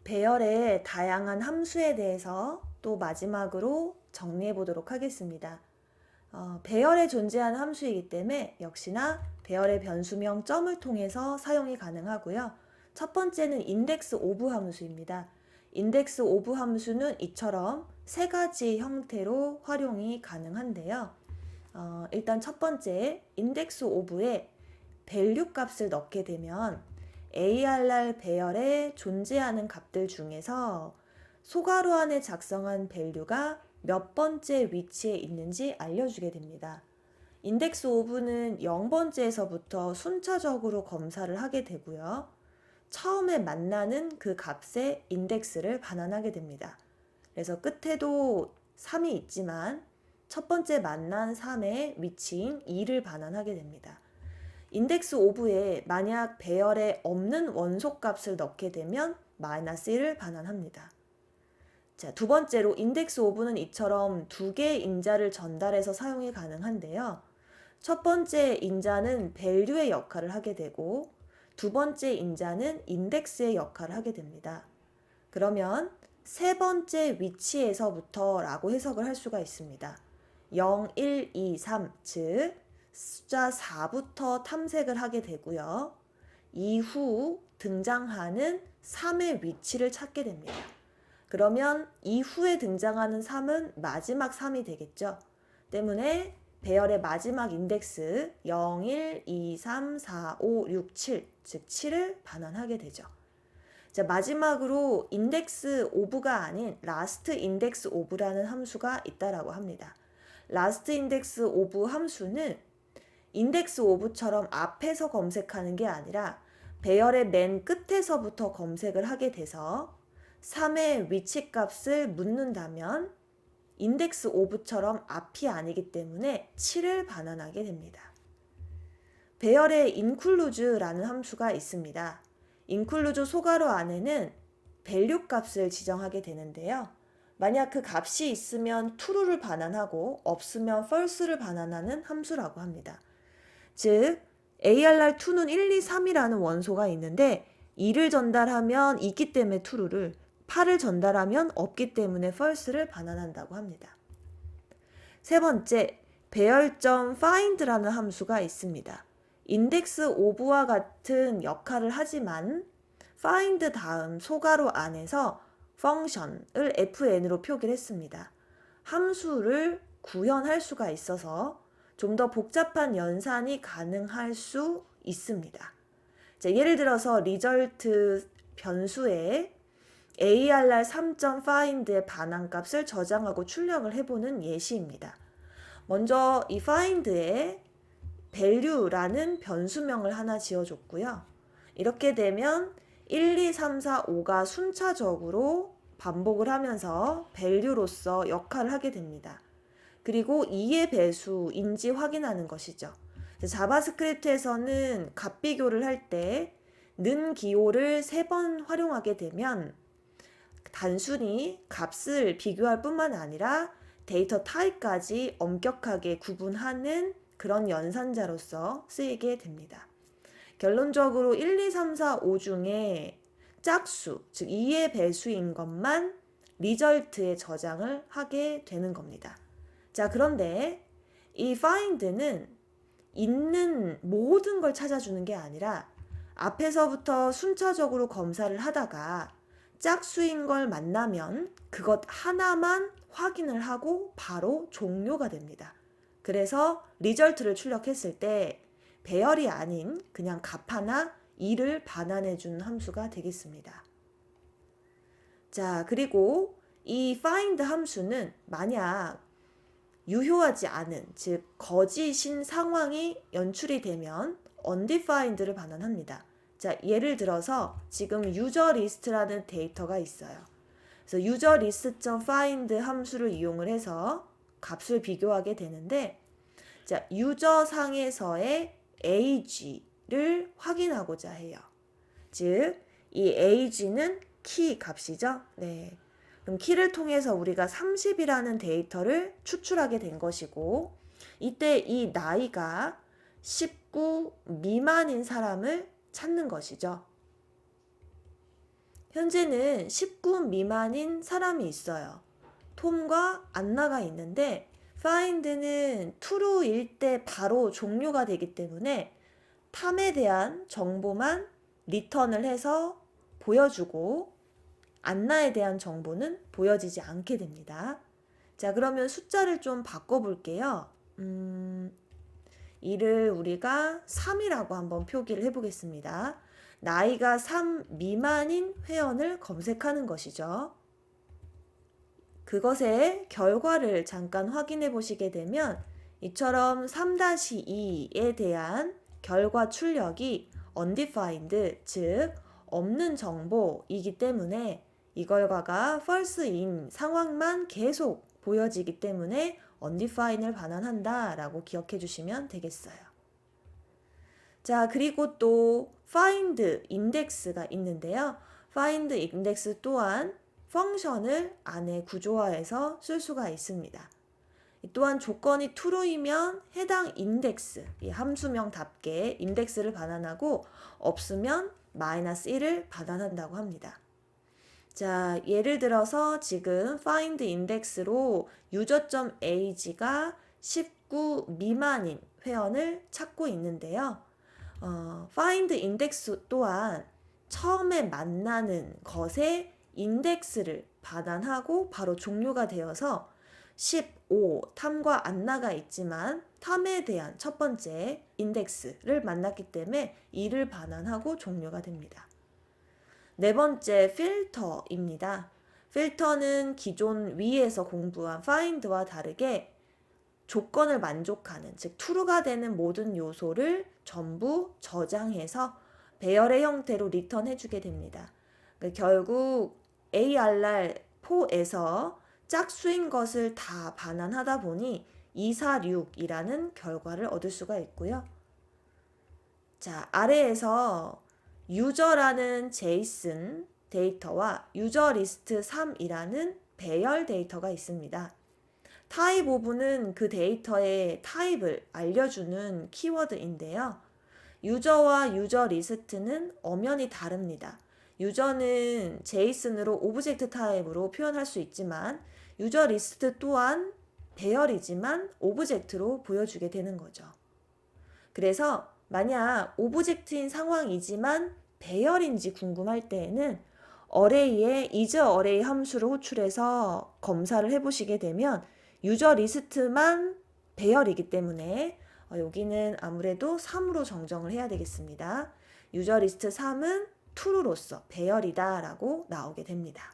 배열의 다양한 함수에 대해서 또 마지막으로 정리해 보도록 하겠습니다. 배열에 존재하는 함수이기 때문에 역시나 배열의 변수명 점을 통해서 사용이 가능하고요. 첫 번째는 인덱스 오브 함수입니다. 인덱스 오브 함수는 이처럼 세 가지 형태로 활용이 가능한데요. 일단 첫 번째 인덱스 오브에 밸류 값을 넣게 되면 ARR 배열에 존재하는 값들 중에서 소괄호 안에 작성한 밸류가 몇 번째 위치에 있는지 알려주게 됩니다. 인덱스 오브는 0번째에서부터 순차적으로 검사를 하게 되고요. 처음에 만나는 그 값의 인덱스를 반환하게 됩니다. 그래서 끝에도 3이 있지만 첫 번째 만난 3의 위치인 2를 반환하게 됩니다. 인덱스 오브에 만약 배열에 없는 원소값을 넣게 되면 마이너스 1을 반환합니다. 자, 두 번째로 인덱스 오브는 이처럼 두 개의 인자를 전달해서 사용이 가능한데요. 첫 번째 인자는 밸류의 역할을 하게 되고 두 번째 인자는 인덱스의 역할을 하게 됩니다. 그러면 세 번째 위치에서부터 라고 해석을 할 수가 있습니다. 0, 1, 2, 3, 즉 숫자 4부터 탐색을 하게 되고요. 이후 등장하는 3의 위치를 찾게 됩니다. 그러면 이후에 등장하는 3은 마지막 3이 되겠죠. 때문에 배열의 마지막 인덱스 0, 1, 2, 3, 4, 5, 6, 7, 즉 7을 반환하게 되죠. 자, 마지막으로 인덱스 오브가 아닌 라스트 인덱스 오브라는 함수가 있다라고 합니다. 라스트 인덱스 오브 함수는 인덱스 오브처럼 앞에서 검색하는 게 아니라 배열의 맨 끝에서부터 검색을 하게 돼서 3의 위치 값을 묻는다면 인덱스 오브처럼 앞이 아니기 때문에 7을 반환하게 됩니다. 배열의 include라는 함수가 있습니다. include 소괄호 안에는 밸류 값을 지정하게 되는데요. 만약 그 값이 있으면 true를 반환하고 없으면 false를 반환하는 함수라고 합니다. 즉 ARR2는 1, 2, 3이라는 원소가 있는데 2를 전달하면 있기 때문에 true를 8을 전달하면 없기 때문에 false를 반환한다고 합니다. 세 번째, 배열점 find라는 함수가 있습니다. 인덱스 오브와 같은 역할을 하지만 find 다음 소괄호 안에서 function을 fn으로 표기를 했습니다. 함수를 구현할 수가 있어서 좀 더 복잡한 연산이 가능할 수 있습니다. 자, 예를 들어서 result 변수에 ARR 3.find의 반환값을 저장하고 출력을 해보는 예시입니다. 먼저 이 find에 value라는 변수명을 하나 지어줬고요. 이렇게 되면 1, 2, 3, 4, 5가 순차적으로 반복을 하면서 value로서 역할을 하게 됩니다. 그리고 2의 배수인지 확인하는 것이죠. 자바스크립트에서는 값 비교를 할 때 는 기호를 3번 활용하게 되면 단순히 값을 비교할 뿐만 아니라 데이터 타입까지 엄격하게 구분하는 그런 연산자로서 쓰이게 됩니다. 결론적으로 1, 2, 3, 4, 5 중에 짝수, 즉 2의 배수인 것만 리절트에 저장을 하게 되는 겁니다. 자, 그런데 이 find는 있는 모든 걸 찾아주는 게 아니라 앞에서부터 순차적으로 검사를 하다가 짝수인 걸 만나면 그것 하나만 확인을 하고 바로 종료가 됩니다. 그래서 리절트를 출력했을 때 배열이 아닌 그냥 값 하나 2를 반환해 준 함수가 되겠습니다. 자, 그리고 이 find 함수는 만약 유효하지 않은, 즉 거짓인 상황이 연출이 되면 undefined를 반환합니다. 자, 예를 들어서 지금 user list라는 데이터가 있어요. 그래서 user list.find 함수를 이용을 해서 값을 비교하게 되는데, 자, 유저 상에서의 age를 확인하고자 해요. 즉, 이 age는 키 값이죠. 네. 그럼 키를 통해서 우리가 30이라는 데이터를 추출하게 된 것이고, 이때 이 나이가 19 미만인 사람을 찾는 것이죠. 현재는 19 미만인 사람이 있어요. 톰과 안나가 있는데 find는 true일 때 바로 종료가 되기 때문에 탐에 대한 정보만 리턴을 해서 보여주고 안나에 대한 정보는 보여지지 않게 됩니다. 자, 그러면 숫자를 좀 바꿔볼게요. 이를 우리가 3이라고 한번 표기를 해보겠습니다. 나이가 3 미만인 회원을 검색하는 것이죠. 그것의 결과를 잠깐 확인해 보시게 되면 이처럼 3-2에 대한 결과 출력이 undefined, 즉 없는 정보이기 때문에 이 결과가 false인 상황만 계속 보여지기 때문에 undefined을 반환한다 라고 기억해 주시면 되겠어요. 자, 그리고 또 find index가 있는데요. find index 또한 펑션을 안에 구조화해서 쓸 수가 있습니다. 또한 조건이 true이면 해당 인덱스, 이 함수명답게 인덱스를 반환하고 없으면 -1을 반환한다고 합니다. 자, 예를 들어서 지금 find index로 user.age가 19 미만인 회원을 찾고 있는데요. find index 또한 처음에 만나는 것의 인덱스를 반환하고 바로 종료가 되어서 15, 탐과 안나가 있지만 탐에 대한 첫 번째 인덱스를 만났기 때문에 이를 반환하고 종료가 됩니다. 네 번째 필터입니다. 필터는 기존 위에서 공부한 find와 다르게 조건을 만족하는, 즉 true가 되는 모든 요소를 전부 저장해서 배열의 형태로 리턴해 주게 됩니다. 결국 ARR4에서 짝수인 것을 다 반환하다 보니 246이라는 결과를 얻을 수가 있고요. 자, 아래에서 유저라는 제이슨 데이터와 유저리스트 3이라는 배열 데이터가 있습니다. 타입 오브는 그 데이터의 타입을 알려주는 키워드인데요. 유저와 유저리스트는 엄연히 다릅니다. 유저는 제이슨으로 오브젝트 타입으로 표현할 수 있지만 유저리스트 또한 배열이지만 오브젝트로 보여주게 되는 거죠. 그래서 만약 오브젝트인 상황이지만 배열인지 궁금할 때에는 어레이에 isArray 함수를 호출해서 검사를 해보시게 되면 유저 리스트만 배열이기 때문에 여기는 아무래도 3으로 정정을 해야 되겠습니다. 유저 리스트 3은 true로서 배열이다 라고 나오게 됩니다.